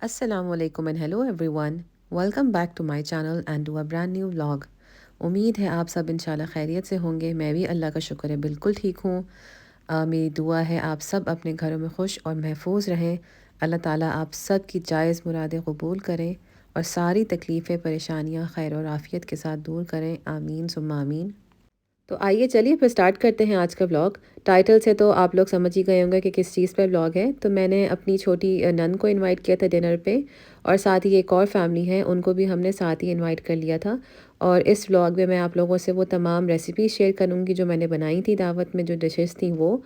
Assalamualaikum and hello everyone. Welcome back to my channel and to a brand new vlog. उम्मीद है आप सब इंशाल्लाह खैरियत से होंगे। मैं भी अल्लाह का शुक्र है बिल्कुल ठीक हूँ। मेरी दुआ है आप सब अपने घरों में खुश और महफूज रहें। अल्लाह ताला आप सब की जायज़ मुरादें कबूल करें और सारी तकलीफ़ें परेशानियाँ खैर और आफ़ियत के साथ दूर करें। आमीन सुम्मा आमीन। तो आइए चलिए फिर स्टार्ट करते हैं आज का व्लॉग। टाइटल से तो आप लोग समझ ही गए होंगे कि किस चीज़ पर व्लॉग है। तो मैंने अपनी छोटी नंद को इनवाइट किया था डिनर पे और साथ ही एक और फैमिली है उनको भी हमने साथ ही इनवाइट कर लिया था। और इस व्लॉग में मैं आप लोगों से वो तमाम रेसिपी शेयर करूँगी जो मैंने बनाई थी दावत में, जो डिशेस थी वो।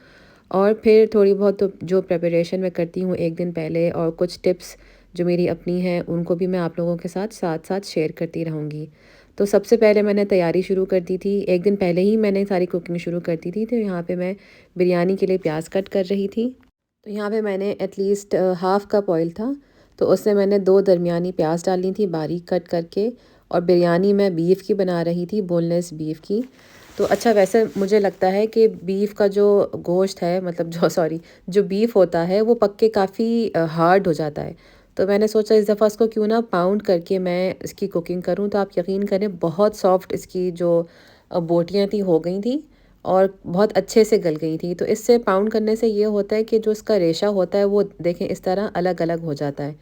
और फिर थोड़ी बहुत तो जो प्रिपरेशन मैं करती हूँ एक दिन पहले, और कुछ टिप्स जो मेरी अपनी हैं उनको भी मैं आप लोगों के साथ साथ साथ शेयर करती रहूँगी। तो सबसे पहले मैंने तैयारी शुरू कर दी थी, एक दिन पहले ही मैंने सारी कुकिंग शुरू कर दी थी। तो यहाँ पे मैं बिरयानी के लिए प्याज कट कर रही थी। तो यहाँ पे मैंने एटलीस्ट हाफ़ कप ऑयल था, तो उसमें मैंने 2 दरमियानी प्याज डाली थी बारीक कट करके। और बिरयानी मैं बीफ की बना रही थी, बोनलेस बीफ की। तो अच्छा, वैसे मुझे लगता है कि बीफ का जो गोश्त है, मतलब जो सॉरी जो बीफ होता है वो पक के काफ़ी हार्ड हो जाता है। तो मैंने सोचा इस दफ़ा इसको क्यों ना पाउंड करके मैं इसकी कुकिंग करूं। तो आप यकीन करें बहुत सॉफ्ट इसकी जो बोटियां थी हो गई थी और बहुत अच्छे से गल गई थी। तो इससे पाउंड करने से ये होता है कि जो इसका रेशा होता है वो देखें इस तरह अलग अलग हो जाता है।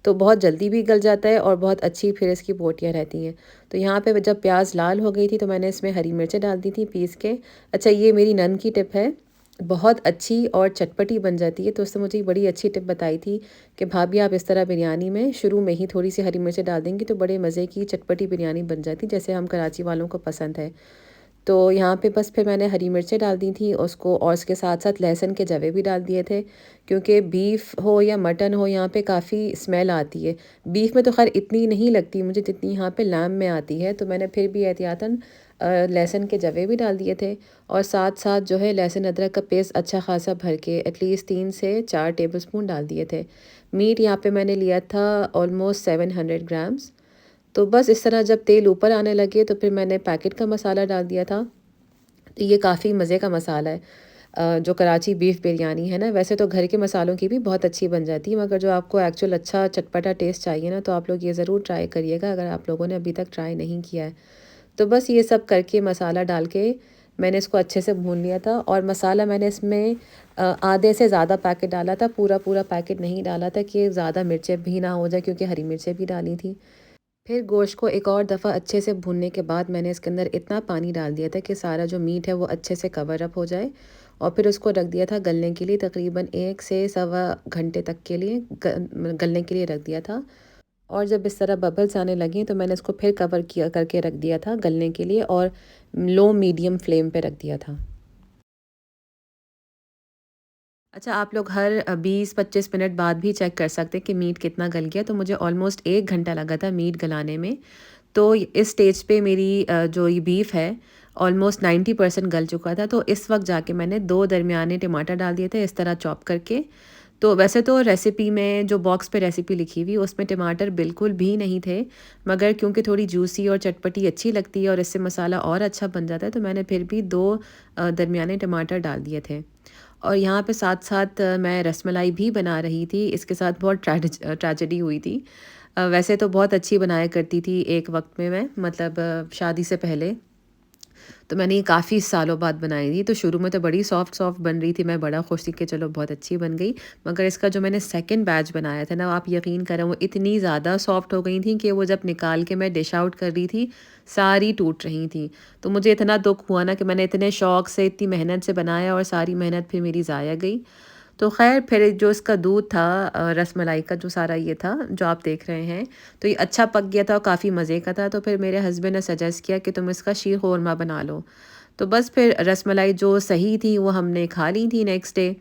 तो बहुत जल्दी भी गल जाता है और बहुत अच्छी फिर इसकी बोटियाँ रहती हैं। तो यहाँ पे जब प्याज लाल हो गई थी तो मैंने इसमें हरी मिर्चें डाल दी थी पीस के। अच्छा, ये मेरी नन की टिप है, बहुत अच्छी और चटपटी बन जाती है। तो उसने मुझे बड़ी अच्छी टिप बताई थी कि भाभी आप इस तरह बिरयानी में शुरू में ही थोड़ी सी हरी मिर्चें डाल देंगी तो बड़े मज़े की चटपटी बिरयानी बन जाती, जैसे हम कराची वालों को पसंद है। तो यहाँ पे बस फिर मैंने हरी मिर्चें डाल दी थी उसको, और उसके साथ साथ लहसुन के जवे भी डाल दिए थे, क्योंकि बीफ हो या मटन हो यहाँ पे काफ़ी स्मेल आती है। बीफ में तो खैर इतनी नहीं लगती मुझे जितनी यहाँ पे लैम्ब में आती है। तो मैंने फिर भी एहतियातन लहसुन के जवे भी डाल दिए थे। और साथ साथ जो है लहसुन अदरक का पेस्ट अच्छा खासा भर के एटलीस्ट 3 से 4 टेबलस्पून डाल दिए थे। मीट यहाँ पे मैंने लिया था ऑलमोस्ट 700 ग्राम्स। तो बस इस तरह जब तेल ऊपर आने लगे तो फिर मैंने पैकेट का मसाला डाल दिया था। तो ये काफ़ी मज़े का मसाला है। जो कराची बीफ बिरयानी है ना, वैसे तो घर के मसालों की भी बहुत अच्छी बन जाती है, मगर जो आपको एक्चुअल अच्छा चटपटा टेस्ट चाहिए ना, तो आप लोग ये ज़रूर ट्राई करिएगा अगर आप लोगों ने अभी तक ट्राई नहीं किया है। तो बस ये सब करके मसाला डाल के मैंने इसको अच्छे से भून लिया था। और मसाला मैंने इसमें आधे से ज़्यादा पैकेट डाला था, पूरा पूरा पैकेट नहीं डाला था कि ज़्यादा मिर्चें भी ना हो जाए, क्योंकि हरी मिर्चें भी डाली थी। फिर गोश्त को एक और दफ़ा अच्छे से भूनने के बाद मैंने इसके अंदर इतना पानी डाल दिया था कि सारा जो मीट है वो अच्छे से कवर अप हो जाए। और फिर उसको रख दिया था गलने के लिए, तकरीबन 1 से सवा घंटे तक के लिए गलने के लिए रख दिया था। और जब इस तरह बबल्स आने लगी तो मैंने इसको फिर कवर किया करके रख दिया था गलने के लिए, और लो मीडियम फ्लेम पे रख दिया था। अच्छा, आप लोग हर 20-25 मिनट बाद भी चेक कर सकते हैं कि मीट कितना गल गया। तो मुझे ऑलमोस्ट 1 घंटा लगा था मीट गलाने में। तो इस स्टेज पे मेरी जो ये बीफ है ऑलमोस्ट 90% गल चुका था। तो इस वक्त जाके मैंने 2 दरमियाने टमाटर डाल दिए थे इस तरह चॉप करके। तो वैसे तो रेसिपी में जो बॉक्स पे रेसिपी लिखी हुई उसमें टमाटर बिल्कुल भी नहीं थे, मगर क्योंकि थोड़ी जूसी और चटपटी अच्छी लगती है और इससे मसाला और अच्छा बन जाता है, तो मैंने फिर भी 2 दरमियाने टमाटर डाल दिए थे। और यहाँ पे साथ साथ मैं रसमलाई भी बना रही थी। इसके साथ बहुत ट्रेजेडी हुई थी। वैसे तो बहुत अच्छी बनाया करती थी एक वक्त में मैं, मतलब शादी से पहले। तो मैंने ये काफ़ी सालों बाद बनाई थी। तो शुरू में तो बड़ी सॉफ्ट सॉफ्ट बन रही थी, मैं बड़ा खुश थी कि चलो बहुत अच्छी बन गई। मगर इसका जो मैंने सेकंड बैच बनाया था ना, आप यकीन करें वो इतनी ज़्यादा सॉफ्ट हो गई थी कि वो जब निकाल के मैं डिश आउट कर रही थी सारी टूट रही थी। तो मुझे इतना दुख हुआ ना कि मैंने इतने शौक से इतनी मेहनत से बनाया और सारी मेहनत फिर मेरी ज़ाया गई। तो ख़ैर फिर जो इसका दूध था, रसमलाई का जो सारा ये था जो आप देख रहे हैं, तो ये अच्छा पक गया था और काफ़ी मज़े का था। तो फिर मेरे हस्बैंड ने सजेस्ट किया कि तुम इसका शीर ख़ोरमा बना लो। तो बस फिर रसमलाई जो सही थी वो हमने खा ली थी नेक्स्ट डे।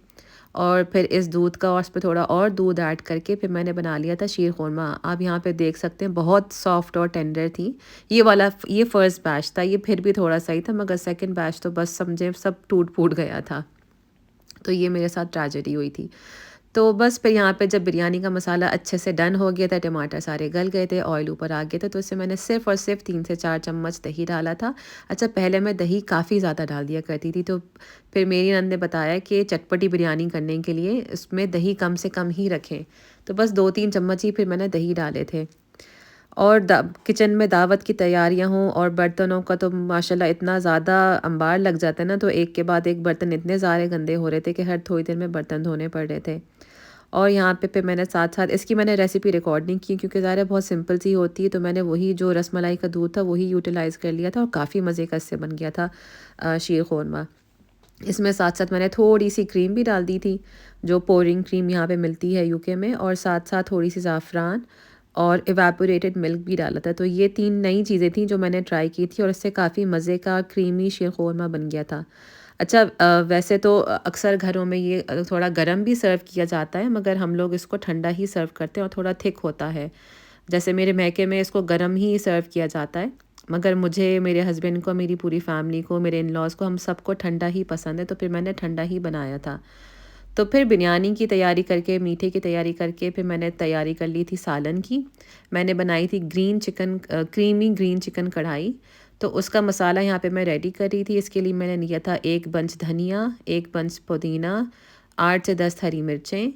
और फिर इस दूध का और उस पर थोड़ा और दूध ऐड करके फिर मैंने बना लिया था शीर ख़ोरमा। आप यहाँ पे देख सकते हैं बहुत सॉफ्ट और टेंडर थी। ये फ़र्स्ट बैच था, ये फिर भी थोड़ा सही था, मगर सेकंड बैच तो बस समझे सब टूट फूट गया था। तो ये मेरे साथ ट्रेजेडी हुई थी। तो बस फिर यहाँ पे जब बिरयानी का मसाला अच्छे से डन हो गया था, टमाटर सारे गल गए थे, ऑयल ऊपर आ गया था, तो इससे मैंने सिर्फ़ और सिर्फ 3 से 4 चम्मच दही डाला था। अच्छा, पहले मैं दही काफ़ी ज़्यादा डाल दिया करती थी, तो फिर मेरी नंद ने बताया कि चटपटी बिरयानी करने के लिए इसमें दही कम से कम ही रखें। तो बस 2-3 चम्मच ही फिर मैंने दही डाले थे। और किचन में दावत की तैयारियां हों और बर्तनों का तो माशाल्लाह इतना ज़्यादा अंबार लग जाता है ना, तो एक के बाद एक बर्तन इतने ज़्यादा गंदे हो रहे थे कि हर थोड़ी देर में बर्तन धोने पड़ रहे थे। और यहाँ पे फिर मैंने साथ साथ इसकी मैंने रेसिपी रिकॉर्ड नहीं की क्योंकि ज़ाहिर है बहुत सिंपल सी होती है, तो मैंने वही जो रसमलाई का दूध था वही यूटिलाइज़ कर लिया था और काफ़ी मज़े का इससे बन गया था शीर खुरमा। इसमें साथ साथ मैंने थोड़ी सी क्रीम भी डाल दी थी, जो पोरिंग क्रीम यहाँ पे मिलती है यूके में, और साथ साथ थोड़ी सी ज़ाफ़रान और इवेपोरेटेड मिल्क भी डाला था। तो ये 3 नई चीज़ें थी जो मैंने ट्राई की थी और इससे काफ़ी मज़े का क्रीमी शीर खुरमा बन गया था। अच्छा, वैसे तो अक्सर घरों में ये थोड़ा गरम भी सर्व किया जाता है, मगर हम लोग इसको ठंडा ही सर्व करते हैं और थोड़ा थिक होता है। जैसे मेरे मैके में इसको गरम ही सर्व किया जाता है, मगर मुझे, मेरे हस्बैंड को, मेरी पूरी फैमिली को, मेरे इन-लॉज़ को, हम सबको ठंडा ही पसंद है, तो फिर मैंने ठंडा ही बनाया था। तो फिर बिरयानी की तैयारी करके, मीठे की तैयारी करके फिर मैंने तैयारी कर ली थी सालन की। मैंने बनाई थी क्रीमी ग्रीन चिकन कढ़ाई। तो उसका मसाला यहाँ पे मैं रेडी कर रही थी। इसके लिए मैंने लिया था 1 बंच धनिया, 1 बंच पुदीना, 8 से 10 हरी मिर्चें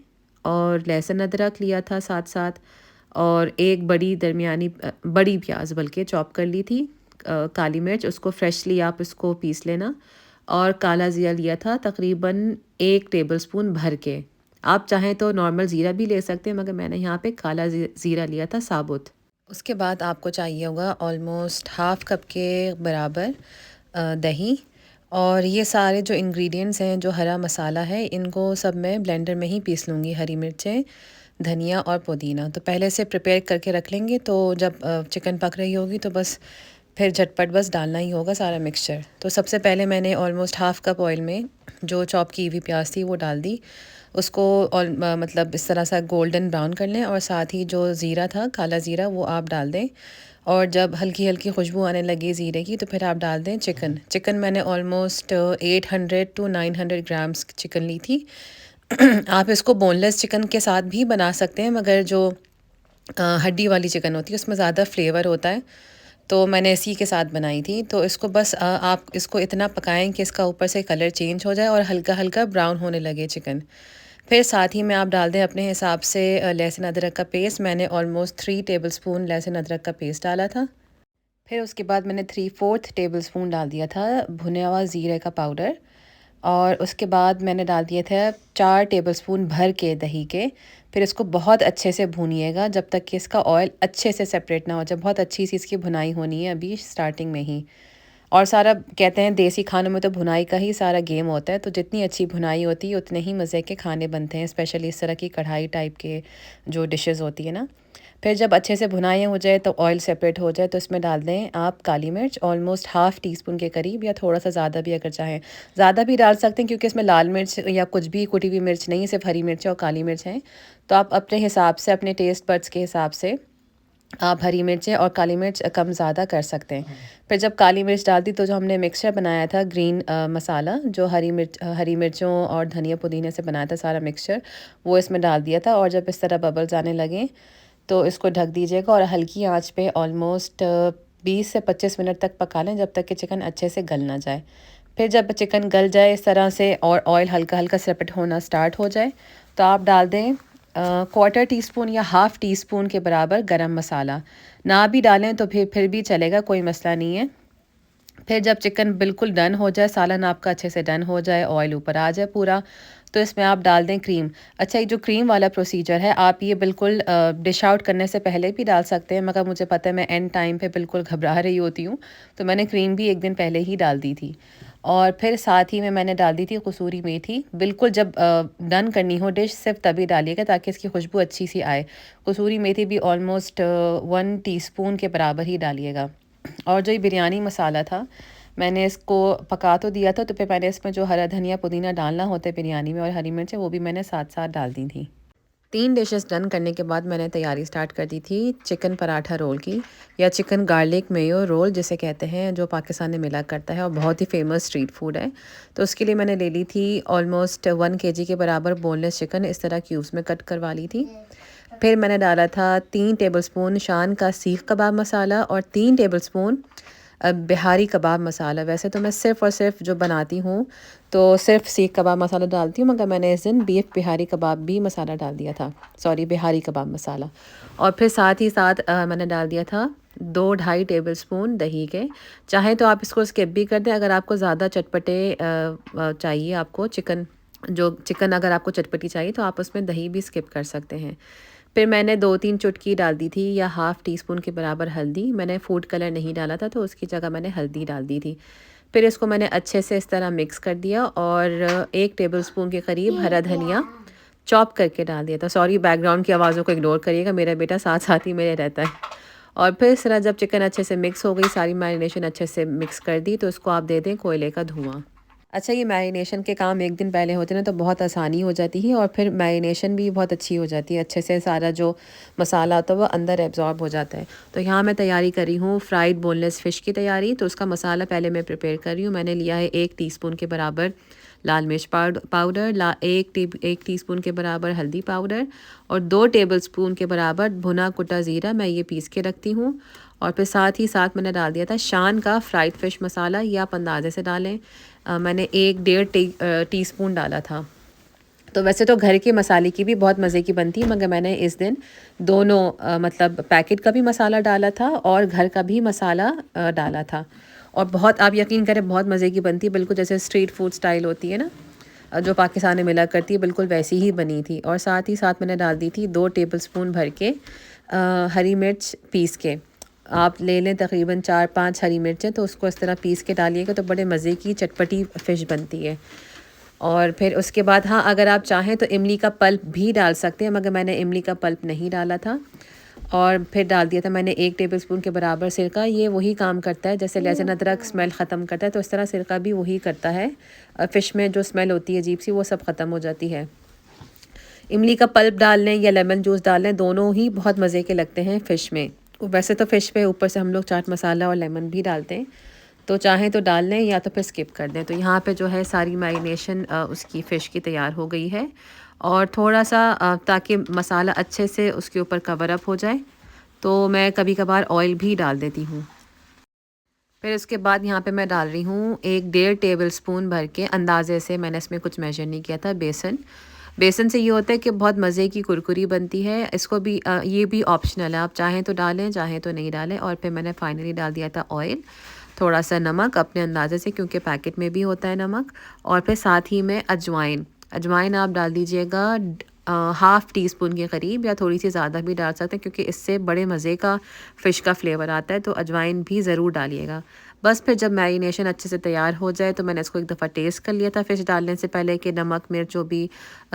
और लहसुन अदरक लिया था साथ-साथ, और एक बड़ी प्याज बल्कि चॉप कर ली थी। काली मिर्च, उसको फ्रेशली आप इसको पीस लेना, और काला ज़ीरा लिया था तकरीबन 1 टेबलस्पून भर के। आप चाहें तो नॉर्मल ज़ीरा भी ले सकते हैं, मगर मैंने यहाँ पे काला ज़ीरा लिया था साबुत। उसके बाद आपको चाहिए होगा ऑलमोस्ट हाफ़ कप के बराबर दही, और ये सारे जो इंग्रेडिएंट्स हैं, जो हरा मसाला है, इनको सब मैं ब्लेंडर में ही पीस लूँगी। हरी मिर्चें, धनिया और पुदीना तो पहले से प्रिपेयर करके रख लेंगे, तो जब चिकन पक रही होगी तो बस फिर झटपट बस डालना ही होगा सारा मिक्सचर। तो सबसे पहले मैंने ऑलमोस्ट हाफ़ कप ऑयल में जो चॉप की हुई प्याज थी वो डाल दी। उसको मतलब इस तरह सा गोल्डन ब्राउन कर लें, और साथ ही जो ज़ीरा था, काला ज़ीरा, वो आप डाल दें। और जब हल्की हल्की खुशबू आने लगी ज़ीरे की, तो फिर आप डाल दें चिकन मैंने ऑलमोस्ट 800 टू 900 ग्राम्स चिकन ली थी। आप इसको बोनलेस चिकन के साथ भी बना सकते हैं, मगर जो हड्डी वाली चिकन होती है उसमें ज़्यादा फ्लेवर होता है, तो मैंने इसी के साथ बनाई थी। तो इसको बस आप इसको इतना पकाएं कि इसका ऊपर से कलर चेंज हो जाए और हल्का हल्का ब्राउन होने लगे चिकन। फिर साथ ही में आप डाल दें अपने हिसाब से लहसुन अदरक का पेस्ट। मैंने ऑलमोस्ट 3 टेबलस्पून लहसुन अदरक का पेस्ट डाला था। फिर उसके बाद मैंने 3/4 टेबलस्पून डाल दिया था भुना हुआ ज़ीरे का पाउडर, और उसके बाद मैंने डाल दिए थे 4 टेबलस्पून भर के दही के। फिर इसको बहुत अच्छे से भूनिएगा जब तक कि इसका ऑयल अच्छे से सेपरेट ना हो जाए। बहुत अच्छी सी इसकी भुनाई होनी है अभी स्टार्टिंग में ही। और सारा कहते हैं देसी खानों में तो भुनाई का ही सारा गेम होता है, तो जितनी अच्छी भुनाई होती है उतने ही मज़े के खाने बनते हैं, स्पेशली इस तरह की कढ़ाई टाइप के जो डिशेस होती है ना। फिर जब अच्छे से भुनाई हो जाए, तो ऑयल सेपरेट हो जाए, तो इसमें डाल दें आप काली मिर्च ऑलमोस्ट हाफ़ टी स्पून के करीब, या थोड़ा सा ज़्यादा भी अगर चाहें ज़्यादा भी डाल सकते हैं, क्योंकि इसमें लाल मिर्च या कुछ भी कुटी हुई मिर्च नहीं, सिर्फ हरी मिर्च और काली मिर्च है। तो आप अपने हिसाब से, अपने टेस्ट बड्स के हिसाब से आप हरी मिर्चें और काली मिर्च कम ज़्यादा कर सकते हैं। फिर जब काली मिर्च डाल दी, तो जो हमने मिक्सचर बनाया था ग्रीन मसाला, जो हरी मिर्चों और धनिया पुदीने से बनाया था सारा मिक्सचर, वो इसमें डाल दिया था। और जब इस तरह बबल्स आने लगें, तो इसको ढक दीजिएगा और हल्की आंच पे ऑलमोस्ट 20 से 25 मिनट तक पका लें, जब तक कि चिकन अच्छे से गल ना जाए। फिर जब चिकन गल जाए इस तरह से और ऑयल हल्का हल्का सेपरेट होना स्टार्ट हो जाए, तो आप डाल दें 1/4 टीस्पून या हाफ़ टी स्पून के बराबर गरम मसाला। ना भी डालें तो फिर भी चलेगा, कोई मसला नहीं है। फिर जब चिकन बिल्कुल डन हो जाए, सालन आपका अच्छे से डन हो जाए, ऑयल ऊपर आ जाए पूरा, तो इसमें आप डाल दें क्रीम। अच्छा, ये जो क्रीम वाला प्रोसीजर है, आप ये बिल्कुल डिश आउट करने से पहले भी डाल सकते हैं, मगर मुझे पता है मैं एंड टाइम पे बिल्कुल घबरा रही होती हूँ, तो मैंने क्रीम भी एक दिन पहले ही डाल दी थी। और फिर साथ ही में मैंने डाल दी थी कसूरी मेथी। बिल्कुल जब डन करनी हो डिश, सिर्फ तभी डालिएगा ताकि इसकी खुशबू अच्छी सी आए। कसूरी मेथी भी ऑलमोस्ट 1 टीस्पून के बराबर ही डालिएगा। और जो ये बिरयानी मसाला था, मैंने इसको पका तो दिया था, तो फिर मैंने इसमें जो हरा धनिया पुदीना डालना होता है बिरयानी में, और हरी मिर्चें, वो भी मैंने साथ साथ डाल दी थी। 3 डिशेस डन करने के बाद मैंने तैयारी स्टार्ट कर दी थी चिकन पराठा रोल की, या चिकन गार्लिक मेयो रोल जिसे कहते हैं, जो पाकिस्तान में मिला करता है और बहुत ही फेमस स्ट्रीट फूड है। तो उसके लिए मैंने ले ली थी ऑलमोस्ट 1 केजी के बराबर बोनलेस चिकन, इस तरह क्यूब्स में कट करवा ली थी। फिर मैंने डाला था 3 टेबलस्पून शान का सीख कबाब मसाला और 3 टेबलस्पून बिहारी कबाब मसाला। वैसे तो मैं सिर्फ़ और सिर्फ जो बनाती हूँ तो सिर्फ सीख कबाब मसाला डालती हूँ, मगर मैंने इस दिन बीफ बिहारी कबाब भी मसाला डाल दिया था, सॉरी बिहारी कबाब मसाला। और फिर साथ ही साथ मैंने डाल दिया था 2-2.5 टेबल स्पून दही के। चाहे तो आप इसको स्किप भी कर दें, अगर आपको ज़्यादा चटपटे चाहिए, आपको चिकन अगर आपको चटपटी चाहिए तो आप उसमें दही भी स्किप कर सकते हैं। फिर मैंने 2-3 चुटकी डाल दी थी या हाफ़ टी स्पून के बराबर हल्दी। मैंने फूड कलर नहीं डाला था तो उसकी जगह मैंने हल्दी डाल दी थी। फिर इसको मैंने अच्छे से इस तरह मिक्स कर दिया और 1 टेबलस्पून के करीब हरा धनिया चॉप करके डाल दिया था। सॉरी, बैकग्राउंड की आवाज़ों को इग्नोर करिएगा, मेरा बेटा साथ-साथ ही मेरे रहता है। और फिर इस तरह जब चिकन अच्छे से मिक्स हो गई, सारी मैरिनेशन अच्छे से मिक्स कर दी, तो इसको आप दे दें कोयले का धुआँ। अच्छा, ये मैरिनेशन के काम एक दिन पहले होते ना तो बहुत आसानी हो जाती है और फिर मैरिनेशन भी बहुत अच्छी हो जाती है, अच्छे से सारा जो मसाला होता है वो अंदर एब्जॉर्ब हो जाता है। तो यहाँ मैं तैयारी कर रही हूँ फ्राइड बोनलेस फ़िश की तैयारी। तो उसका मसाला पहले मैं प्रिपेयर कर रही हूँ। मैंने लिया है 1 टीस्पून के बराबर लाल मिर्च पाउडर, 1 टीस्पून के बराबर हल्दी पाउडर और 2 टेबलस्पून के बराबर भुना कुटा ज़ीरा, मैं ये पीस के रखती हूँ। और फिर साथ ही साथ मैंने डाल दिया था शान का फ्राइड फ़िश मसाला, ये आप अंदाज़े से डालें। मैंने 1 डेढ़ टीस्पून डाला था। तो वैसे तो घर के मसाले की भी बहुत मज़े की बनती है, मगर मैंने इस दिन दोनों मतलब पैकेट का भी मसाला डाला था और घर का भी मसाला डाला था। और बहुत, आप यकीन करें, बहुत मज़े की बनती है, बिल्कुल जैसे स्ट्रीट फूड स्टाइल होती है ना, जो पाकिस्तान में मिला करती है, बिल्कुल वैसी ही बनी थी। और साथ ही साथ मैंने डाल दी थी 2 टेबलस्पून भर के हरी मिर्च पीस के। आप ले लें तकरीबन 4-5 हरी मिर्चें, तो उसको इस तरह पीस के डालिएगा तो बड़े मज़े की चटपटी फ़िश बनती है। और फिर उसके बाद, हाँ, अगर आप चाहें तो इमली का पल्प भी डाल सकते हैं, मगर मैंने इमली का पल्प नहीं डाला था। और फिर डाल दिया था मैंने 1 टेबलस्पून के बराबर सिरका। ये वही काम करता है जैसे लहसुन अदरक स्मेल ख़त्म करता है, तो इस तरह सिरका भी वही करता है। फ़िश में जो स्मेल होती है अजीब सी, वो सब ख़त्म हो जाती है। इमली का पल्प डाल लें या लेमन जूस डाल लें, दोनों ही बहुत मज़े के लगते हैं फ़िश में। वैसे तो फ़िश पे ऊपर से हम लोग चाट मसाला और लेमन भी डालते हैं, तो चाहें तो डाल लें या तो फिर स्किप कर दें। तो यहाँ पे जो है सारी मैरिनेशन उसकी फ़िश की तैयार हो गई है। और थोड़ा सा ताकि मसाला अच्छे से उसके ऊपर कवर अप हो जाए, तो मैं कभी कभार ऑयल भी डाल देती हूँ। फिर उसके बाद यहाँ पे मैं डाल रही हूँ 1 डेढ़ टेबलस्पून भर के, अंदाज़े से, मैंने इसमें कुछ मेजर नहीं किया था, बेसन। बेसन से ये होता है कि बहुत मज़े की कुरकुरी बनती है। इसको भी ये भी ऑप्शनल है, आप चाहें तो डालें, चाहें तो नहीं डालें। और फिर मैंने फाइनली डाल दिया था ऑयल, थोड़ा सा नमक अपने अंदाज़े से, क्योंकि पैकेट में भी होता है नमक। और फिर साथ ही में अजवाइन, अजवाइन आप डाल दीजिएगा हाफ़ टी स्पून के करीब, या थोड़ी सी ज़्यादा भी डाल सकते हैं, क्योंकि इससे बड़े मज़े का फ़िश का फ्लेवर आता है। तो अजवाइन भी ज़रूर डालिएगा। बस फिर जब मैरिनेशन अच्छे से तैयार हो जाए तो मैंने इसको एक दफ़ा टेस्ट कर लिया था फ़िश डालने से पहले कि नमक मिर्च जो भी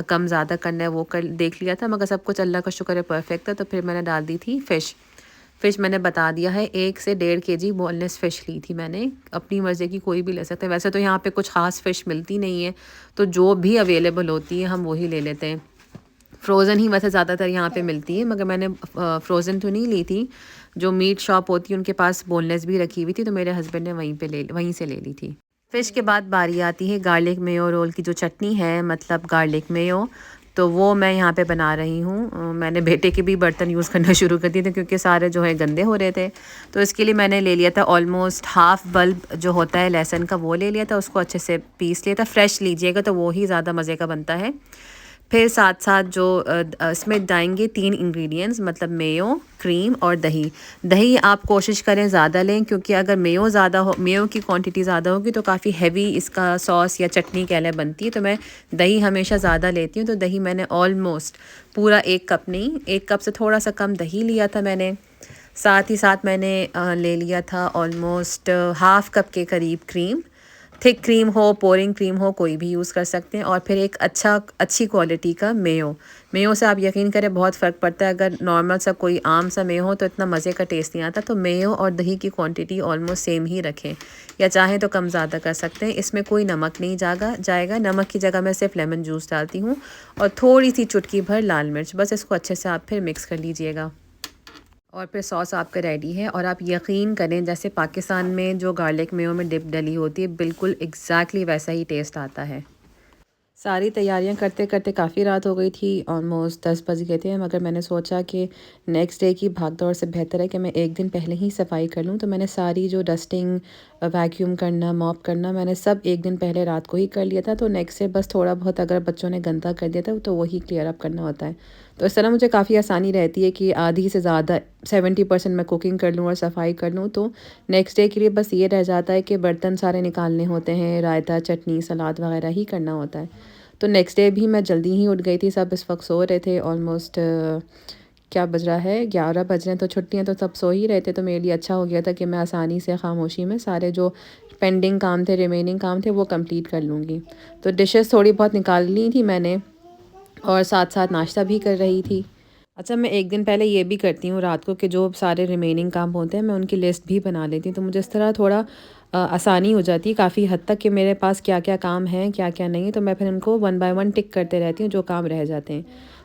कम ज़्यादा करना है वो कर देख लिया था, मगर सब कुछ अल्लाह का शुक्र है परफेक्ट था। तो फिर मैंने डाल दी थी फ़िश मैंने बता दिया है 1 से 1.5 kg बोनलेस फ़िश ली थी मैंने, अपनी मर्ज़ी की कोई भी ले सकते हैं। वैसे तो यहाँ पे कुछ ख़ास फ़िश मिलती नहीं है, तो जो भी अवेलेबल होती है हम वही ले लेते हैं। फ्रोज़न ही वैसे ज़्यादातर यहाँ पे मिलती है, मगर मैंने फ्रोज़न तो नहीं ली थी। जो मीट शॉप होती है उनके पास बोनलेस भी रखी हुई थी, तो मेरे हस्बैंड ने वहीं से ले ली थी। फ़िश के बाद बारी आती है गार्लिक मेयो रोल की। जो चटनी है, मतलब गार्लिक मेयो, तो वो मैं यहाँ पे बना रही हूँ। मैंने बेटे के भी बर्तन यूज़ करना शुरू कर दिए थे, क्योंकि सारे जो है गंदे हो रहे थे। तो इसके लिए मैंने ले लिया था ऑलमोस्ट हाफ़ बल्ब जो होता है लहसुन का, वो ले लिया था, उसको अच्छे से पीस लिया था। फ्रेश लीजिएगा तो वो ही ज़्यादा मज़े का बनता है। फिर साथ साथ जो इसमें डालेंगे 3 इंग्रेडिएंट्स, मतलब मेयो, क्रीम और दही। दही आप कोशिश करें ज़्यादा लें, क्योंकि अगर मेयो की क्वांटिटी ज़्यादा होगी तो काफ़ी हैवी इसका सॉस या चटनी कह लें बनती है। तो मैं दही हमेशा ज़्यादा लेती हूँ। तो दही मैंने ऑलमोस्ट पूरा 1 कप नहीं, 1 कप से थोड़ा सा कम दही लिया था मैंने। साथ ही साथ मैंने ले लिया था ऑलमोस्ट हाफ़ कप के करीब क्रीम। थिक क्रीम हो, पोरिंग क्रीम हो, कोई भी यूज़ कर सकते हैं। और फिर एक अच्छी क्वालिटी का मेयो से आप यकीन करें बहुत फ़र्क पड़ता है। अगर नॉर्मल सा कोई आम सा मेयो हो तो इतना मज़े का टेस्ट नहीं आता। तो मेयो और दही की क्वांटिटी ऑलमोस्ट सेम ही रखें, या चाहें तो कम ज़्यादा कर सकते हैं। इसमें कोई नमक नहीं जाएगा। नमक की जगह मैं सिर्फ लेमन जूस डालती हूँ और थोड़ी सी चुटकी भर लाल मिर्च। बस इसको अच्छे से आप फिर मिक्स कर लीजिएगा और फिर सॉस आपका रेडी है। और आप यकीन करें, जैसे पाकिस्तान में जो गार्लिक मेयो में डिप डली होती है, बिल्कुल एग्जैक्टली वैसा ही टेस्ट आता है। सारी तैयारियां करते करते काफ़ी रात हो गई थी, ऑलमोस्ट 10 बज गए थे, मगर मैंने सोचा कि नेक्स्ट डे की भाग दौड़ से बेहतर है कि मैं एक दिन पहले ही सफाई कर लूँ। तो मैंने सारी जो डस्टिंग, वैक्यूम करना, मॉप करना, मैंने सब एक दिन पहले रात को ही कर लिया था। तो नेक्स्ट डे बस थोड़ा बहुत अगर बच्चों ने गंदा कर दिया था तो वही क्लियर अप करना होता है। तो इस तरह मुझे काफ़ी आसानी रहती है कि आधी से ज़्यादा 70% मैं कुकिंग कर लूँ और सफाई कर लूँ। तो नेक्स्ट डे के लिए बस ये रह जाता है कि बर्तन सारे निकालने होते हैं, रायता, चटनी, सलाद वगैरह ही करना होता है। तो नेक्स्ट डे भी मैं जल्दी ही उठ गई थी, सब इस वक्त सो रहे थे। ऑलमोस्ट क्या बज रहा है, 11 बज रहे हैं। तो छुट्टियां तो सब सो ही रहे थे, तो मेरे लिए अच्छा हो गया था कि मैं आसानी से खामोशी में सारे जो पेंडिंग काम थे, रिमेनिंग काम थे, वो कंप्लीट कर लूँगी। तो डिशेस थोड़ी बहुत निकाल ली थी मैंने, और साथ साथ नाश्ता भी कर रही थी। अच्छा, मैं एक दिन पहले ये भी करती हूँ रात को कि जो सारे रिमेनिंग काम होते हैं मैं उनकी लिस्ट भी बना लेती हूँ। तो मुझे इस तरह थोड़ा आसानी हो जाती है काफ़ी हद तक कि मेरे पास क्या क्या काम है, क्या क्या नहीं। तो मैं फिर उनको वन बाय वन टिक करते रहती हूँ जो काम रह जाते हैं।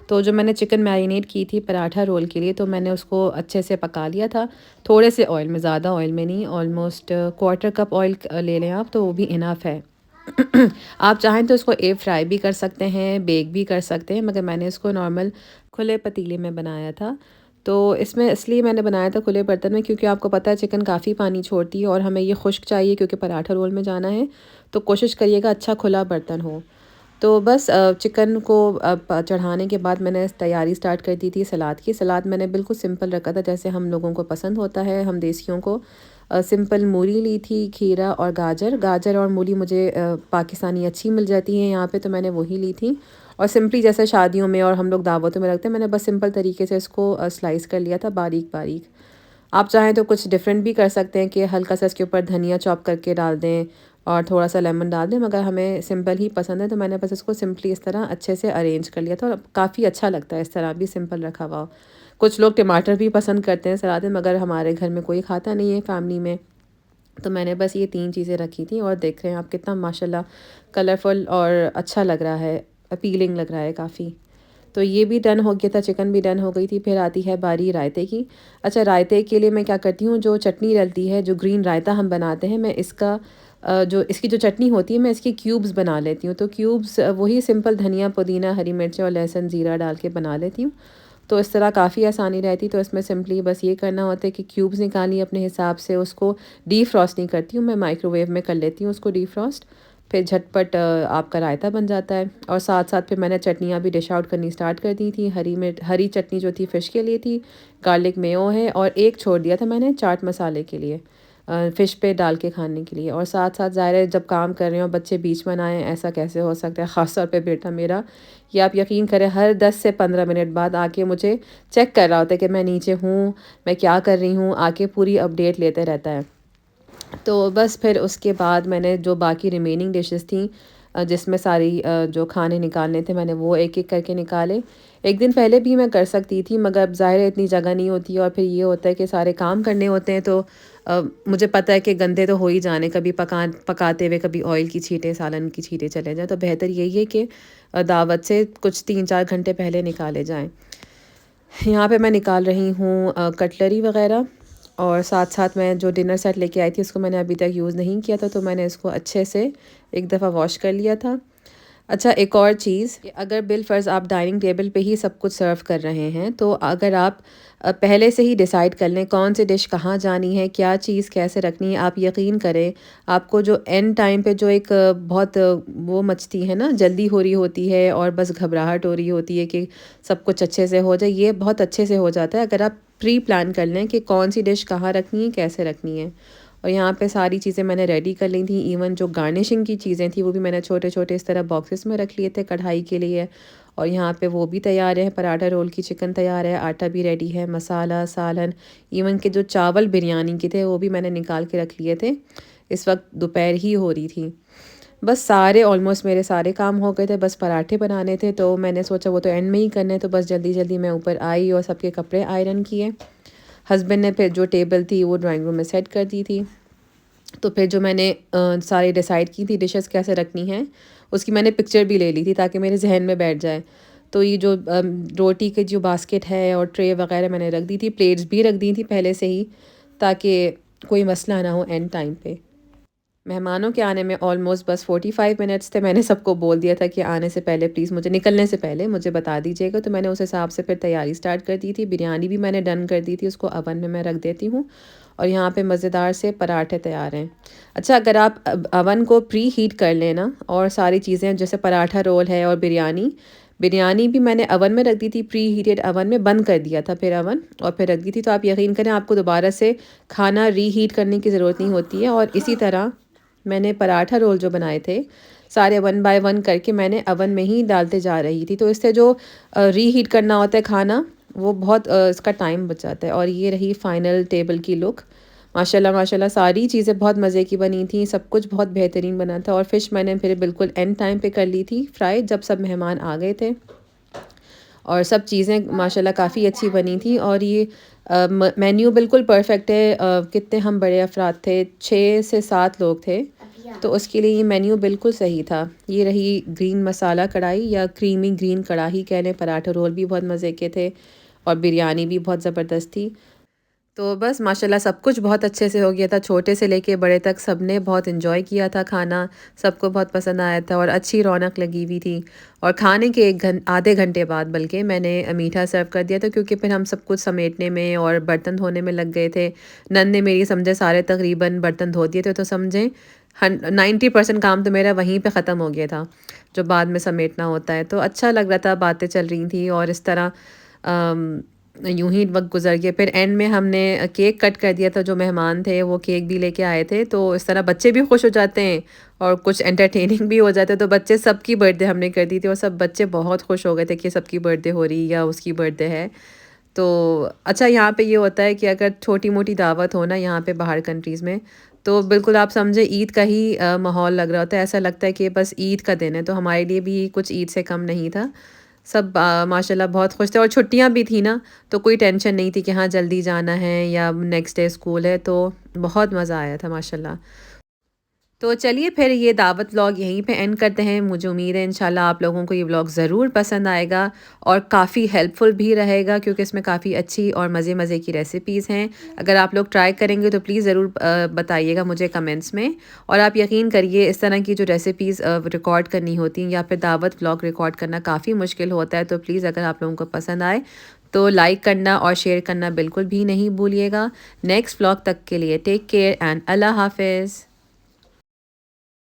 तो जो मैंने चिकन मैरिनेट की थी पराठा रोल के लिए, तो मैंने उसको अच्छे से पका लिया था, थोड़े से ऑयल में, ज़्यादा ऑयल में नहीं। ऑलमोस्ट क्वार्टर कप ऑयल ले लें आप, तो वो भी इनफ है। आप चाहें तो इसको एयर फ्राई भी कर सकते हैं, बेक भी कर सकते हैं, मगर मैंने इसको नॉर्मल खुले पतीले में बनाया था। तो इसमें इसलिए मैंने बनाया था खुले बर्तन में क्योंकि आपको पता है चिकन काफ़ी पानी छोड़ती है और हमें ये खुश्क चाहिए क्योंकि पराठा रोल में जाना है। तो कोशिश करिएगा अच्छा खुला बर्तन हो। तो बस चिकन को चढ़ाने के बाद मैंने तैयारी स्टार्ट कर दी थी सलाद की। सलाद मैंने बिल्कुल सिंपल रखा था जैसे हम लोगों को पसंद होता है, हम देसियों को। सिंपल मूली ली थी, खीरा और गाजर। गाजर और मूली मुझे पाकिस्तानी अच्छी मिल जाती हैं यहाँ पे, तो मैंने वही ली थी। और सिंपली जैसे शादियों में और हम लोग दावतों में रखते हैं, मैंने बस सिंपल तरीके से इसको स्लाइस कर लिया था बारीक बारीक। आप चाहें तो कुछ डिफरेंट भी कर सकते हैं कि हल्का सा इसके ऊपर धनिया चॉप करके डाल दें और थोड़ा सा लेमन डाल दें, मगर हमें सिंपल ही पसंद है। तो मैंने बस इसको सिंपली इस तरह अच्छे से अरेंज कर लिया था और काफ़ी अच्छा लगता है इस तरह भी सिंपल रखा हुआ। कुछ लोग टमाटर भी पसंद करते हैं सलाद में, मगर हमारे घर में कोई खाता नहीं है फैमिली में। तो मैंने बस ये 3 चीज़ें रखी थी और देख रहे हैं आप कितना माशाल्लाह कलरफुल और अच्छा लग रहा है, अपीलिंग लग रहा है काफ़ी। तो ये भी डन हो गया था, चिकन भी डन हो गई थी। फिर आती है बारी रायते की। अच्छा, रायते के लिए मैं क्या करती हूँ, जो चटनी डलती है, जो ग्रीन रायता हम बनाते हैं, मैं इसका जो इसकी जो चटनी होती है मैं इसकी क्यूब्स बना लेती हूँ। तो क्यूब्स वही सिंपल धनिया, पुदीना, हरी मिर्च और लहसुन, ज़ीरा डाल के बना लेती हूँ। तो इस तरह काफ़ी आसानी रहती। तो इसमें सिंपली बस ये करना होता है कि क्यूब्स निकालिए अपने हिसाब से, उसको डीफ्रॉस्ट नहीं करती हूँ मैं, माइक्रोवेव में कर लेती हूँ उसको डीफ्रॉस्ट। फिर झटपट आपका रायता बन जाता है। और साथ साथ फिर मैंने चटनियाँ भी डिश आउट करनी स्टार्ट कर दी थी। हरी चटनी जो थी फ़िश के लिए थी, गार्लिक मेयो है, और एक छोड़ दिया था मैंने चाट मसाले के लिए, फ़िश पे डाल के खाने के लिए। और साथ साथ ज़ाहिर है जब काम कर रहे हो बच्चे बीच में ना आएँ, ऐसा कैसे हो सकता है। ख़ास तौर पे बेटा मेरा, ये आप यकीन करें, हर 10 से 15 मिनट बाद आके मुझे चेक कर रहा होता है कि मैं नीचे हूँ, मैं क्या कर रही हूँ, आके पूरी अपडेट लेते रहता है। तो बस फिर उसके बाद मैंने जो बाकी रिमेनिंग डिशेस थी, जिसमें सारी जो खाने निकालने थे, मैंने वो एक एक करके निकाले। एक दिन पहले भी मैं कर सकती थी, मगर अब ज़ाहिर है इतनी जगह नहीं होती है और फिर ये होता है कि सारे काम करने होते हैं। तो मुझे पता है कि गंदे तो हो ही जाने, कभी पकाते हुए कभी ऑयल की छींटें, सालन की छींटें चले जाएँ। तो बेहतर यही है कि दावत से कुछ 3-4 घंटे पहले निकाले जाएँ। यहाँ पे मैं निकाल रही हूँ कटलरी वग़ैरह, और साथ साथ मैं जो डिनर सेट लेके आई थी उसको मैंने अभी तक यूज़ नहीं किया था, तो मैंने इसको अच्छे से एक दफ़ा वॉश कर लिया था। अच्छा, एक और चीज़, अगर बिल फ़र्ज़ आप डाइनिंग टेबल पे ही सब कुछ सर्व कर रहे हैं, तो अगर आप पहले से ही डिसाइड कर लें कौन सी डिश कहाँ जानी है, क्या चीज़ कैसे रखनी है, आप यकीन करें आपको जो एंड टाइम पे जो एक बहुत वो मचती है ना, जल्दी हो रही होती है और बस घबराहट हो रही होती है कि सब कुछ अच्छे से हो जाए, ये बहुत अच्छे से हो जाता है अगर आप प्री प्लान कर लें कि कौन सी डिश कहाँ रखनी है, कैसे रखनी है। और यहाँ पे सारी चीज़ें मैंने रेडी कर ली थी। इवन जो गार्निशिंग की चीज़ें थी वो भी मैंने छोटे छोटे इस तरह बॉक्सेस में रख लिए थे कढ़ाई के लिए। और यहाँ पे वो भी तैयार है, पराठा रोल की चिकन तैयार है, आटा भी रेडी है, मसाला, सालन, इवन के जो चावल बिरयानी के थे वो भी मैंने निकाल के रख लिए थे। इस वक्त दोपहर ही हो रही थी। बस सारे ऑलमोस्ट मेरे सारे काम हो गए थे, बस पराठे बनाने थे। तो मैंने सोचा वो तो एंड में ही करने, तो बस जल्दी जल्दी मैं ऊपर आई और सबके कपड़े आयरन किए। हस्बैंड ने फिर जो टेबल थी वो ड्राइंग रूम में सेट कर दी थी। तो फिर जो मैंने सारी डिसाइड की थी डिशेस कैसे रखनी है, उसकी मैंने पिक्चर भी ले ली थी ताकि मेरे जहन में बैठ जाए। तो ये जो रोटी के जो बास्केट है और ट्रे वगैरह मैंने रख दी थी, प्लेट्स भी रख दी थी पहले से ही, ताकि कोई मसला ना हो एंड टाइम पे। मेहमानों के आने में ऑलमोस्ट बस 45 मिनट्स थे। मैंने सबको बोल दिया था कि आने से पहले प्लीज़ मुझे निकलने से पहले मुझे बता दीजिएगा, तो मैंने उस हिसाब से फिर तैयारी स्टार्ट कर दी थी। बिरयानी भी मैंने डन कर दी थी, उसको अवन में मैं रख देती हूँ और यहाँ पे मज़ेदार से पराठे तैयार हैं। अच्छा, अगर आप अवन को प्री हीट कर लें ना, और सारी चीज़ें जैसे पराठा रोल है और बिरयानी, बिरयानी भी मैंने अवन में रख दी थी, प्री हीटेड अवन में बंद कर दिया था फिर अवन, और फिर रख दी थी। तो आप यकीन करें आपको दोबारा से खाना रीहीट करने की ज़रूरत नहीं होती है। और इसी तरह मैंने पराठा रोल जो बनाए थे सारे 1 बाय 1 करके मैंने अवन में ही डालते जा रही थी। तो इससे जो रीहीट करना होता है खाना, वो बहुत इसका टाइम बच जाता है। और ये रही फाइनल टेबल की लुक। माशाल्लाह माशाल्लाह सारी चीज़ें बहुत मज़े की बनी थी, सब कुछ बहुत बेहतरीन बना था। और फ़िश मैंने फिर बिल्कुल एंड टाइम पे कर ली थी फ्राई, जब सब मेहमान आ गए थे। और सब चीज़ें माशाल्लाह काफ़ी अच्छी बनी थी। और ये मेन्यू बिल्कुल परफेक्ट है। कितने हम बड़े अफराद थे, 6 से 7 लोग थे, तो उसके लिए ये मेन्यू बिल्कुल सही था। ये रही ग्रीन मसाला कढ़ाई या क्रीमी ग्रीन कढ़ाई कह लें। पराठे रोल भी बहुत मज़े के थे और बिरयानी भी बहुत ज़बरदस्त थी। तो बस माशाल्लाह सब कुछ बहुत अच्छे से हो गया था। छोटे से लेके बड़े तक सब ने बहुत एंजॉय किया था खाना, सबको बहुत पसंद आया था और अच्छी रौनक लगी हुई थी। और खाने के आधे घंटे बाद बल्कि मैंने मीठा सर्व कर दिया था, क्योंकि फिर हम सब कुछ समेटने में और बर्तन धोने में लग गए थे। नन ने मेरी समझे सारे तकरीबन बर्तन धो दिए थे, तो समझें 90% काम तो मेरा वहीं पे ख़त्म हो गया था, जो बाद में समेटना होता है। तो अच्छा लग रहा था, बातें चल रही थी और इस तरह यूं ही वक्त गुजर गया। फिर एंड में हमने केक कट कर दिया था, जो मेहमान थे वो केक भी लेके आए थे। तो इस तरह बच्चे भी खुश हो जाते हैं और कुछ एंटरटेनिंग भी हो जाता है। तो बच्चे सबकी बर्थडे हमने कर दी थी और सब बच्चे बहुत खुश हो गए थे कि सबकी बर्थडे हो रही या उसकी बर्थडे है। तो अच्छा, यहाँ पे ये होता है कि अगर छोटी मोटी दावत हो ना यहाँ पे बाहर कंट्रीज़ में, तो बिल्कुल आप समझे ईद का ही माहौल लग रहा होता है। ऐसा लगता है कि बस ईद का दिन है। तो हमारे लिए भी कुछ ईद से कम नहीं था। सब माशाल्लाह बहुत खुश थे और छुट्टियां भी थी ना, तो कोई टेंशन नहीं थी कि हाँ जल्दी जाना है या नेक्स्ट डे स्कूल है। तो बहुत मज़ा आया था माशाल्लाह। तो चलिए फिर ये दावत व्लॉग यहीं पे एंड करते हैं। मुझे उम्मीद है इंशाल्लाह आप लोगों को ये व्लॉग ज़रूर पसंद आएगा और काफ़ी हेल्पफुल भी रहेगा, क्योंकि इसमें काफ़ी अच्छी और मज़े मज़े की रेसिपीज़ हैं। अगर आप लोग ट्राई करेंगे तो प्लीज़ ज़रूर बताइएगा मुझे कमेंट्स में। और आप यकीन करिए इस तरह की जो रेसिपीज़ रिकॉर्ड करनी होती हैं या फिर दावत व्लॉग रिकॉर्ड करना काफ़ी मुश्किल होता है। तो प्लीज़ अगर आप लोगों को पसंद आए तो लाइक करना और शेयर करना बिल्कुल भी नहीं भूलिएगा। नेक्स्ट व्लॉग तक के लिए टेक केयर एंड अल्लाह हाफिज़।